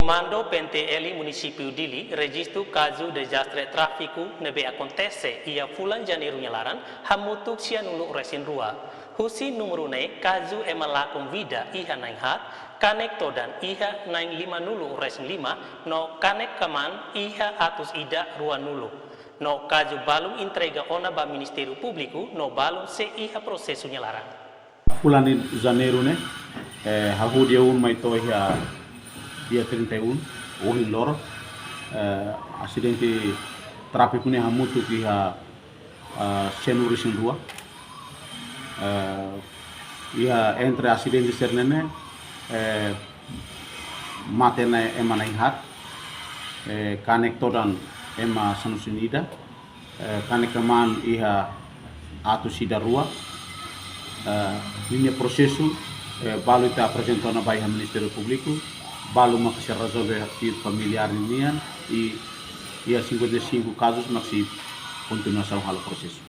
Comando PNTL Município Dili registro caso de desastre tráfico nebe acontece ia bulan Janeiro nyalaran hamutuk sia nulu resin rua. Husi numero ne caso emalakong vida iha naing hat kanek todan iha naing 5 nulu resin 5 no kanek kaman iha atus ida rua nulu. No caso balum entrega ona ba Ministério Público no balum se iha prosesu nyalaran. Bulan Janeiro ne hahudia un mai to iha dia 31 ohi lor acidente tráfico ne hamutu ki ha senu risin dua iha entre acidente sernene matena emana inhat kanek todan ema sanusinida kanek kaman iha atu sida rua ini prosesu balu ita apresentona bai ha Ministério Público balu makasi resolver atividade familiar nian e 55 casos maxi continuação halo processo.